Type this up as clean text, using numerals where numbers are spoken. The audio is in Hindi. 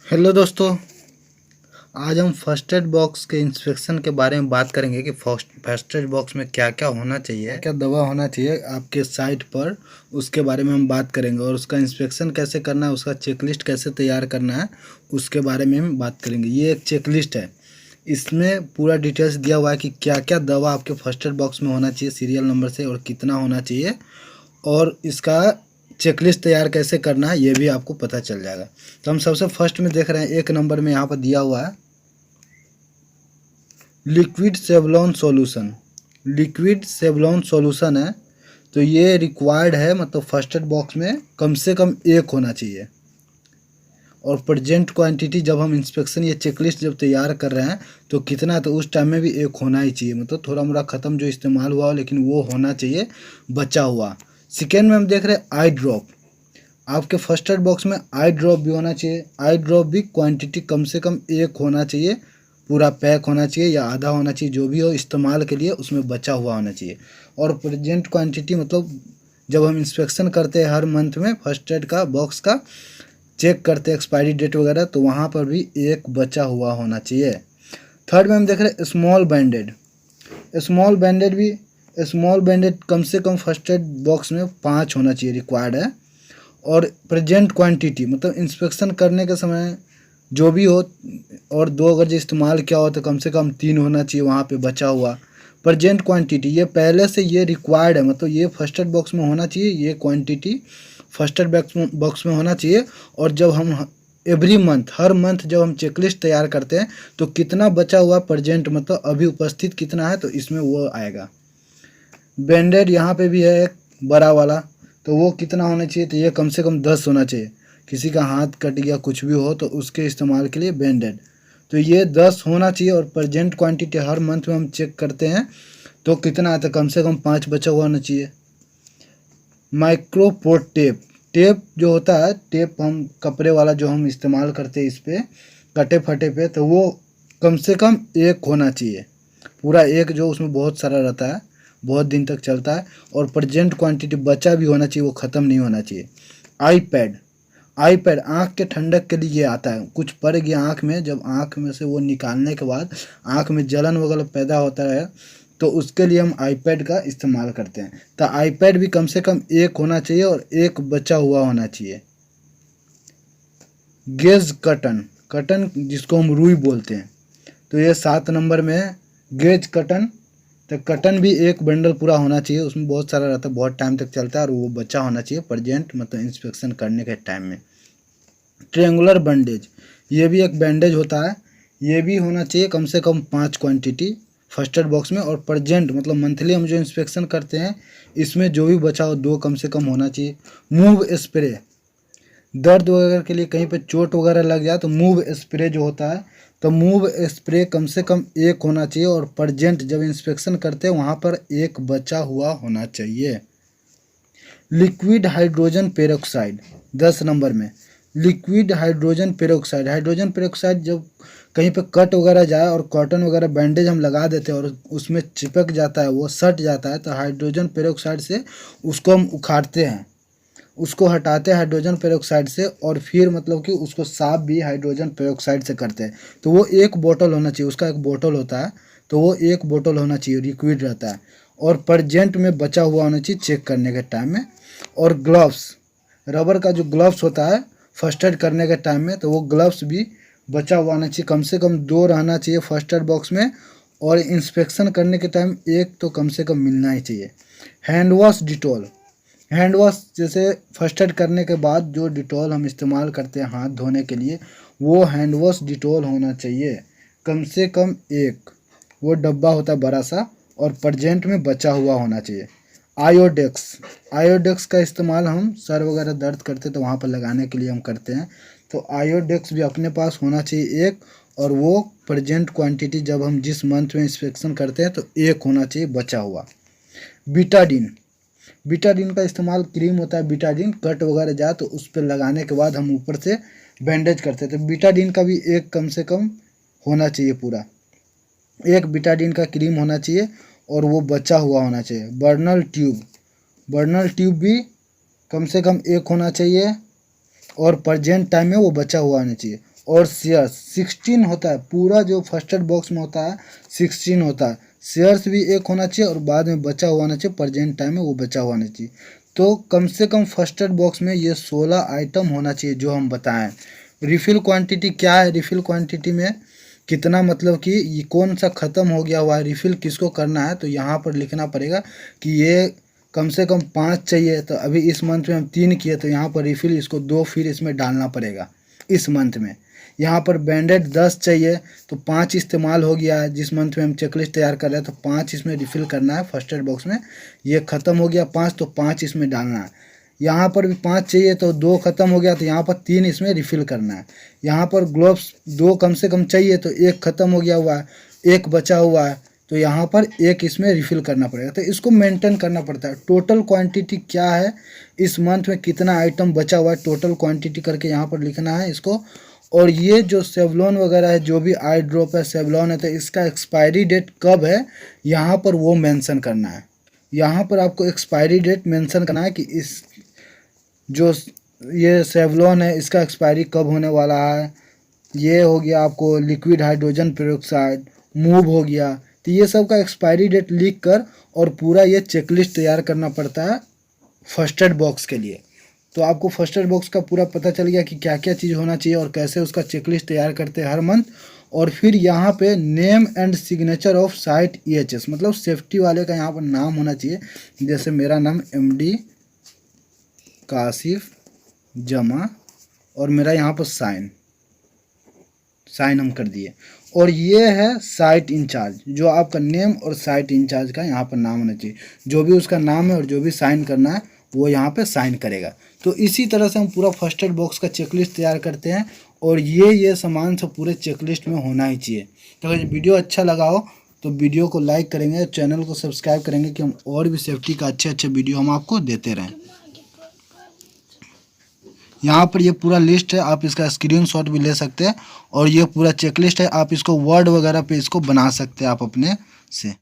हेलो दोस्तों। आज हम फर्स्ट एड बॉक्स के इंस्पेक्शन के बारे में बात करेंगे कि फर्स्ट एड बॉक्स में क्या क्या होना चाहिए, क्या दवा होना चाहिए आपके साइट पर। उसके बारे में हम बात करेंगे और उसका इंस्पेक्शन कैसे करना है, उसका चेकलिस्ट कैसे तैयार करना है, उसके बारे में हम बात करेंगे। ये एक चेकलिस्ट है, इसमें पूरा डिटेल्स दिया हुआ है कि क्या क्या दवा आपके फर्स्ट एड बॉक्स में होना चाहिए सीरियल नंबर से, और कितना होना चाहिए, और इसका चेकलिस्ट तैयार कैसे करना है ये भी आपको पता चल जाएगा। तो हम सबसे फर्स्ट में देख रहे हैं, एक नंबर में यहाँ पर दिया हुआ है liquid Savlon solution. Liquid Savlon solution है, तो ये रिक्वायर्ड है, मतलब फर्स्ट एड बॉक्स में कम से कम एक होना चाहिए। और प्रेजेंट क्वांटिटी जब हम इंस्पेक्शन या चेकलिस्ट जब तैयार कर रहे हैं तो कितना है, तो उस टाइम में भी एक होना ही चाहिए, मतलब थोड़ा मोड़ा ख़त्म जो इस्तेमाल हुआ हो लेकिन वो होना चाहिए बचा हुआ। सेकेंड में हम देख रहे हैं आई ड्रॉप। आपके फर्स्ट एड बॉक्स में आई ड्रॉप भी होना चाहिए। आई ड्रॉप भी क्वांटिटी कम से कम एक होना चाहिए, पूरा पैक होना चाहिए या आधा होना चाहिए, जो भी हो इस्तेमाल के लिए उसमें बचा हुआ होना चाहिए। और प्रेजेंट क्वांटिटी मतलब जब हम इंस्पेक्शन करते हैं हर मंथ में फर्स्ट एड का बॉक्स का चेक करते हैं एक्सपायरी डेट वगैरह, तो वहाँ पर भी एक बचा हुआ होना चाहिए। थर्ड में हम देख रहे हैं स्मॉल बैंडेड। स्मॉल बैंडेड भी, स्मॉल बैंडेड कम से कम फर्स्ट एड बॉक्स में 5 होना चाहिए, रिक्वायर्ड है। और प्रेजेंट क्वांटिटी मतलब इंस्पेक्शन करने के समय जो भी हो, और 2 अगर जो इस्तेमाल किया हो तो कम से कम 3 होना चाहिए वहाँ पे बचा हुआ। प्रेजेंट क्वांटिटी ये पहले से ये रिक्वायर्ड है, मतलब ये फर्स्ट एड बॉक्स में होना चाहिए, ये क्वांटिटी फर्स्ट एड बॉक्स में होना चाहिए। और जब हम एवरी मंथ, हर मंथ जब हम चेकलिस्ट तैयार करते हैं तो कितना बचा हुआ प्रेजेंट मतलब अभी उपस्थित कितना है, तो इसमें वो आएगा। बैंडेड यहाँ पे भी है एक बड़ा वाला, तो वो कितना होना चाहिए, तो ये कम से कम 10 होना चाहिए। किसी का हाथ कट गया कुछ भी हो तो उसके इस्तेमाल के लिए बैंडेड, तो ये 10 होना चाहिए। और प्रेजेंट क्वांटिटी हर मंथ में हम चेक करते हैं तो कितना आता है, कम से कम 5 बचा हुआ होना चाहिए। माइक्रोपोर्ट टेप, टेप जो होता है, टेप हम कपड़े वाला जो हम इस्तेमाल करते हैं इस पर कटे फटे पे, तो वो कम से कम एक होना चाहिए, पूरा एक, जो उसमें बहुत सारा रहता है, बहुत दिन तक चलता है। और प्रेजेंट क्वांटिटी बचा भी होना चाहिए, वो ख़त्म नहीं होना चाहिए। आई पैड, आई पैड आँख के ठंडक के लिए आता है। कुछ पड़ गया आँख में, जब आँख में से वो निकालने के बाद आँख में जलन वगैरह पैदा होता है तो उसके लिए हम आईपैड का इस्तेमाल करते हैं। तो आईपैड भी कम से कम एक होना चाहिए और एक बचा हुआ होना चाहिए। गेज कटन, कटन जिसको हम रुई बोलते हैं, तो ये 7 नंबर में है गेज कटन। तो कटन भी एक बंडल पूरा होना चाहिए, उसमें बहुत सारा रहता है, बहुत टाइम तक चलता है, और वो बचा होना चाहिए प्रेजेंट मतलब इंस्पेक्शन करने के टाइम में। ट्रेंगुलर बैंडेज, ये भी एक बैंडेज होता है, ये भी होना चाहिए कम से कम 5 क्वांटिटी फर्स्ट एड बॉक्स में। और प्रेजेंट मतलब मंथली हम जो इंस्पेक्शन करते हैं इसमें जो भी बचा हो 2 कम से कम होना चाहिए। मूव स्प्रे, दर्द वगैरह के लिए कहीं पे चोट वगैरह लग जाए तो मूव स्प्रे जो होता है, तो मूव स्प्रे कम से कम एक होना चाहिए। और प्रेजेंट जब इंस्पेक्शन करते हैं वहाँ पर एक बचा हुआ होना चाहिए। लिक्विड हाइड्रोजन पेरोक्साइड 10 नंबर में, liquid hydrogen peroxide. Hydrogen peroxide जब कहीं पे कट वगैरह जाए और कॉटन वगैरह बैंडेज हम लगा देते हैं और उसमें चिपक जाता है, वो सट जाता है, तो हाइड्रोजन पेरोक्साइड से उसको हम उखाड़ते हैं, उसको हटाते हैं हाइड्रोजन पेरोक्साइड से, और फिर मतलब कि उसको साफ भी हाइड्रोजन पेरोक्साइड से करते हैं। तो वो एक बोतल होना चाहिए, उसका एक बोतल होता है, तो वो एक बोतल होना चाहिए, लिक्विड रहता है। और प्रेजेंट में बचा हुआ होना चाहिए चेक करने के टाइम में। और ग्लव्स, रबर का जो ग्लव्स होता है फर्स्ट एड करने के टाइम में, तो वो ग्लव्स भी बचा हुआ होना चाहिए, कम से कम 2 रहना चाहिए फर्स्ट एड बॉक्स में। और इंस्पेक्शन करने के टाइम एक तो कम से कम मिलना ही चाहिए। Hand wash Dettol, hand wash जैसे फर्स्ट एड करने के बाद जो डिटॉल हम इस्तेमाल करते हैं हाथ धोने के लिए, वो हैंड वॉश डिटॉल होना चाहिए कम से कम एक, वो डब्बा होता है बड़ा सा, और प्रेजेंट में बचा हुआ होना चाहिए। आयोडेक्स, आयोडेक्स का इस्तेमाल हम सर वगैरह दर्द करते तो वहाँ पर लगाने के लिए हम करते हैं, तो आयोडेक्स भी अपने पास होना चाहिए एक। और वो प्रेजेंट क्वांटिटी जब हम जिस मंथ में इंस्पेक्शन करते हैं तो एक होना चाहिए बचा हुआ। बीटाडीन, बीटाडीन का इस्तेमाल क्रीम होता है, बीटाडीन कट वगैरह जाए तो उस पर लगाने के बाद हम ऊपर से बैंडेज करते हैं, तो बीटाडीन का भी एक कम से कम होना चाहिए पूरा, एक बीटाडीन का क्रीम होना चाहिए और वो बचा हुआ होना चाहिए। बर्नल ट्यूब, बर्नल ट्यूब भी कम से कम एक होना चाहिए और प्रेजेंट टाइम में वो बचा हुआ होना चाहिए। और शेयर्स 16 होता है। पूरा जो फर्स्ट एड बॉक्स में होता है 16 होता है। शेयर्स भी एक होना चाहिए और बाद में बचा हुआ होना चाहिए, प्रेजेंट टाइम में वो बचा हुआ होना चाहिए। तो कम से कम फर्स्ट एड बॉक्स में ये 16 आइटम होना चाहिए जो हम बताएं। रिफ़िल क्वांटिटी क्या है, रिफ़िल क्वांटिटी में कितना, मतलब कि ये कौन सा ख़त्म हो गया हुआ है, रिफ़िल किसको करना है, तो यहाँ पर लिखना पड़ेगा कि ये कम से कम 5 चाहिए, तो अभी इस मंथ में हम 3 किए, तो यहाँ पर रिफ़िल इसको 2 फिर इसमें डालना पड़ेगा इस मंथ में। यहाँ पर बैंडेड 10 चाहिए, तो 5 इस्तेमाल हो गया है जिस मंथ में हम चेकलिस्ट तैयार कर रहे हैं, तो 5 इसमें रिफ़िल करना है फर्स्ट एड बॉक्स में। ये ख़त्म हो गया 5, तो 5 इसमें डालना है। यहाँ पर भी 5 चाहिए, तो 2 ख़त्म हो गया, तो यहाँ पर 3 इसमें रिफ़िल करना है। यहाँ पर ग्लोव्स 2 कम से कम चाहिए, तो 1 ख़त्म हो गया हुआ है, 1 बचा हुआ है, तो यहाँ पर 1 इसमें रिफ़िल करना पड़ेगा। तो इसको मेंटेन करना पड़ता है। टोटल क्वांटिटी क्या है, इस मंथ में कितना आइटम बचा हुआ है, टोटल क्वांटिटी करके यहाँ पर लिखना है इसको। और ये जो सेवलॉन वगैरह है, जो भी आई ड्रॉप है, सेवलॉन है, तो इसका एक्सपायरी डेट कब है यहाँ पर वो मेंशन करना है। यहाँ पर आपको एक्सपायरी डेट मेंशन करना है कि इस जो ये सेवलॉन है इसका एक्सपायरी कब होने वाला है। ये हो गया आपको लिक्विड हाइड्रोजन पेरोक्साइड, मूव हो गया, तो ये सब का एक्सपायरी डेट लिख कर और पूरा ये चेकलिस्ट तैयार करना पड़ता है फर्स्ट एड बॉक्स के लिए। तो आपको फर्स्ट एड बॉक्स का पूरा पता चल गया कि क्या क्या चीज़ होना चाहिए और कैसे उसका चेकलिस्ट तैयार करते हैं हर मंथ। और फिर यहाँ पे name and signature of site EHS, मतलब सेफ्टी वाले का यहाँ पर नाम होना चाहिए। जैसे मेरा नाम MD कासिफ जमा और मेरा यहाँ पर साइन हम कर दिए। और ये है साइट इंचार्ज, जो आपका नेम और साइट इंचार्ज का यहाँ पर नाम होना चाहिए। जो भी उसका नाम है और जो भी साइन करना है वो यहाँ पे साइन करेगा। तो इसी तरह से हम पूरा फर्स्ट एड बॉक्स का चेकलिस्ट तैयार करते हैं और ये सामान सब पूरे चेकलिस्ट में होना ही चाहिए। तो अगर वीडियो अच्छा लगा हो तो वीडियो को लाइक करेंगे, चैनल को सब्सक्राइब करेंगे कि हम और भी सेफ्टी का अच्छे वीडियो हम आपको देते रहें। यहाँ पर ये पूरा लिस्ट है, आप इसका स्क्रीनशॉट भी ले सकते हैं और ये पूरा चेकलिस्ट है, आप इसको वर्ड वगैरह पे इसको बना सकते हैं आप अपने से।